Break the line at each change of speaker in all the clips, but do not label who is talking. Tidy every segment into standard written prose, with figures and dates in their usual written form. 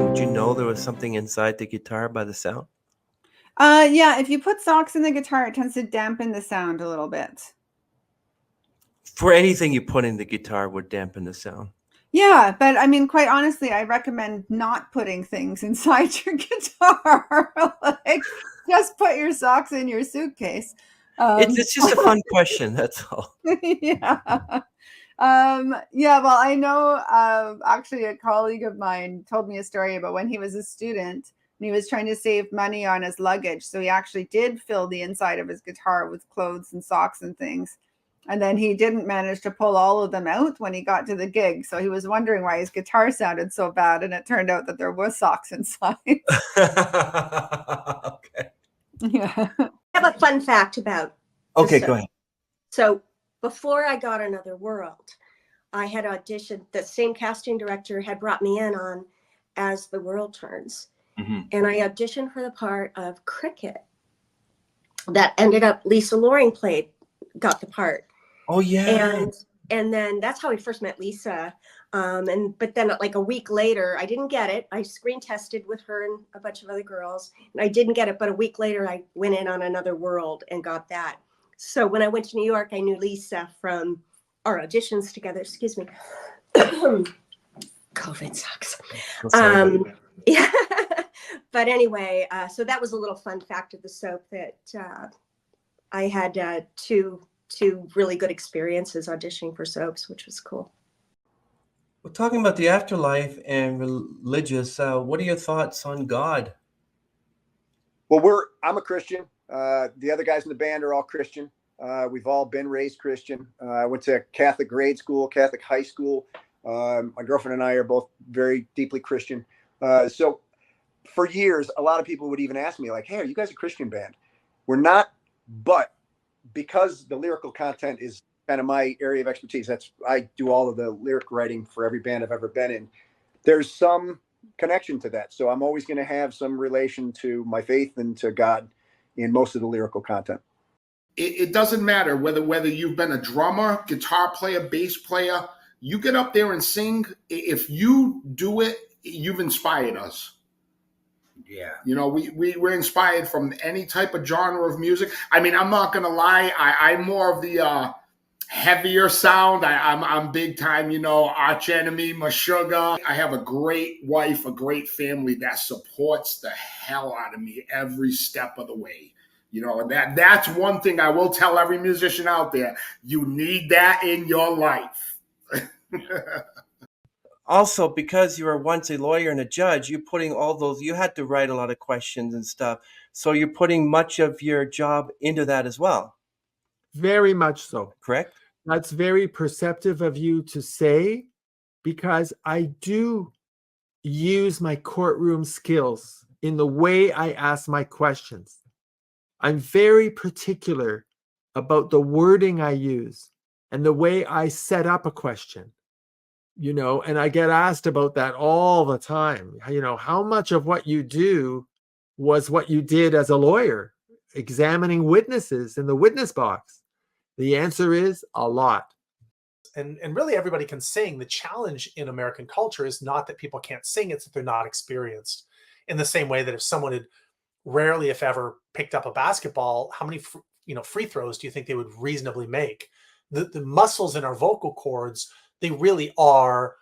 Did you know there was something inside the guitar by the sound?
Yeah, if you put socks in the guitar, it tends to dampen the sound a little bit.
For anything you put in the guitar would dampen the sound.
Yeah, but I mean, quite honestly, I recommend not putting things inside your guitar. Like, just put your socks in your suitcase.
It's just a fun question, that's all.
Yeah. Yeah, well, I know actually a colleague of mine told me a story about when he was a student and he was trying to save money on his luggage. So he actually did fill the inside of his guitar with clothes and socks and things. And then he didn't manage to pull all of them out when he got to the gig. So he was wondering why his guitar sounded so bad. And it turned out that there was socks inside.
Okay.
Yeah.
I have a fun fact about
Okay, go ahead.
So before I got Another World, I had auditioned. The same casting director had brought me in on As the World Turns. Mm-hmm. And I auditioned for the part of Cricket. That ended up Lisa Loring got the part.
Oh yeah.
And then that's how we first met Lisa. But then like a week later, I didn't get it. I screen tested with her and a bunch of other girls, and I didn't get it. But a week later, I went in on Another World and got that. So when I went to New York, I knew Lisa from our auditions together. Excuse me. COVID sucks. Yeah. But anyway, so that was a little fun fact of the soap that I had two really good experiences auditioning for soaps, which was cool.
Well, talking about the afterlife and religious, what are your thoughts on God?
Well, I'm a Christian. The other guys in the band are all Christian. We've all been raised Christian. I went to Catholic grade school, Catholic high school. My girlfriend and I are both very deeply Christian. So for years, a lot of people would even ask me like, hey, are you guys a Christian band? We're not, but because the lyrical content is kind of my area of expertise, I do all of the lyric writing for every band I've ever been in. There's some connection to that. So I'm always going to have some relation to my faith and to God in most of the lyrical content.
It doesn't matter whether you've been a drummer, guitar player, bass player, you get up there and sing. If you do it, you've inspired us. Yeah. You know, we're inspired from any type of genre of music. I mean, I'm not going to lie. I'm more of the heavier sound. I'm big time, you know, Arch Enemy, Meshuggah. I have a great wife, a great family that supports the hell out of me every step of the way. You know, that's one thing I will tell every musician out there. You need that in your life.
Also, because you were once a lawyer and a judge, you had to write a lot of questions and stuff. So you're putting much of your job into that as well.
Very much so.
Correct?
That's very perceptive of you to say, because I do use my courtroom skills in the way I ask my questions. I'm very particular about the wording I use and the way I set up a question. You know, and I get asked about that all the time. You know, how much of what you do was what you did as a lawyer, examining witnesses in the witness box? The answer is a lot.
And really everybody can sing. The challenge in American culture is not that people can't sing, it's that they're not experienced. In the same way that if someone had rarely, if ever, picked up a basketball, how many free throws do you think they would reasonably make? The muscles in our vocal cords, they really are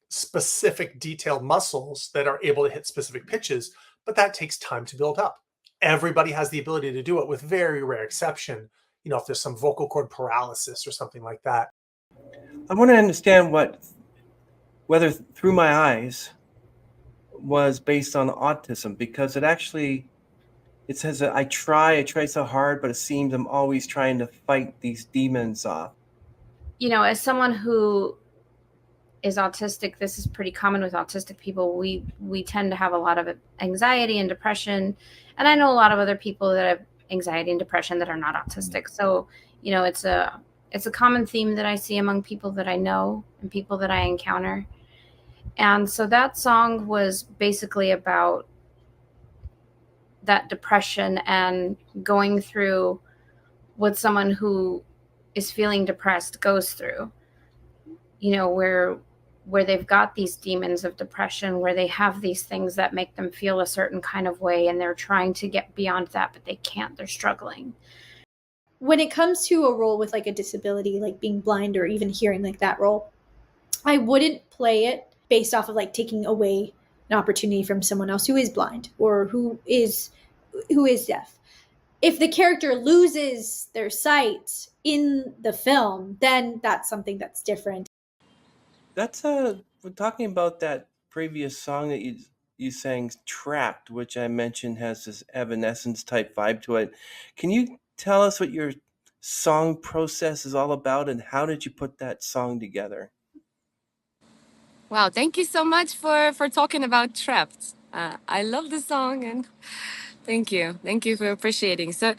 specific detailed muscles that are able to hit specific pitches, but that takes time to build up. Everybody has the ability to do it with very rare exception. You know, if there's some vocal cord paralysis or something like that.
I want to understand whether Through My Eyes was based on autism, because it says that I try so hard, but it seems I'm always trying to fight these demons off.
You know, as someone who is autistic, this is pretty common with autistic people. We tend to have a lot of anxiety and depression. And I know a lot of other people that have anxiety and depression that are not autistic. So, you know, it's a common theme that I see among people that I know and people that I encounter. And so that song was basically about that depression and going through what someone who is feeling depressed goes through, you know, where they've got these demons of depression, where they have these things that make them feel a certain kind of way, and they're trying to get beyond that, but they can't. They're struggling.
When it comes to a role with like a disability, like being blind or even hearing, like that role, I wouldn't play it based off of like taking away an opportunity from someone else who is blind or who is deaf. If the character loses their sight in the film, then that's something that's different.
That's we're talking about that previous song that you sang, Trapped, which I mentioned has this Evanescence type vibe to it. Can you tell us what your song process is all about, and how did you put that song together?
Wow, thank you so much for talking about Trapped. I love the song, and thank you for appreciating. So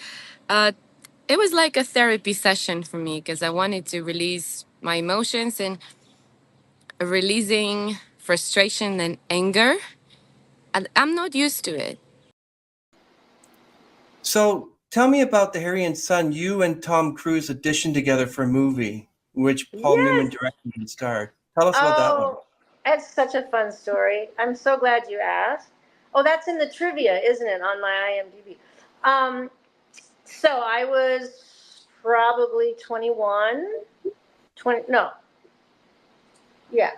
it was like a therapy session for me, because I wanted to release my emotions, and releasing frustration and anger, and I'm not used to it.
So tell me about the Harry and Son you and Tom Cruise auditioned together for a movie, which Paul Newman directed and starred. Tell us about that one.
It's such a fun story. I'm so glad you asked. Oh, that's in the trivia, isn't it, on my IMDb? So I was probably 21, 20, no. Yeah.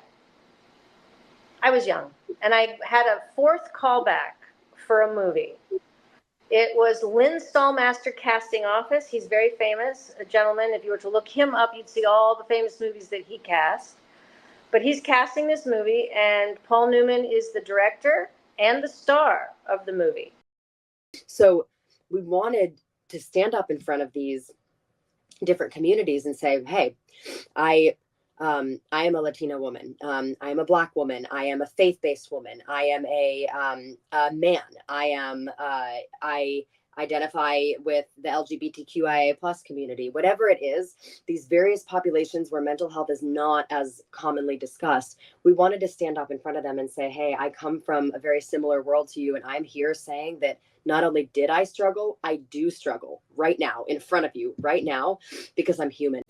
I was young, and I had a fourth callback for a movie. It was Lynn Stallmaster Casting Office. He's very famous, a gentleman. If you were to look him up, you'd see all the famous movies that he cast. But he's casting this movie, and Paul Newman is the director and the star of the movie.
So we wanted to stand up in front of these different communities and say, hey, I am a Latina woman. I am a Black woman. I am a faith-based woman. I am a man. I identify with the LGBTQIA plus community. Whatever it is, these various populations where mental health is not as commonly discussed, we wanted to stand up in front of them and say, hey, I come from a very similar world to you, and I'm here saying that not only did I struggle, I do struggle right now, in front of you, right now, because I'm human.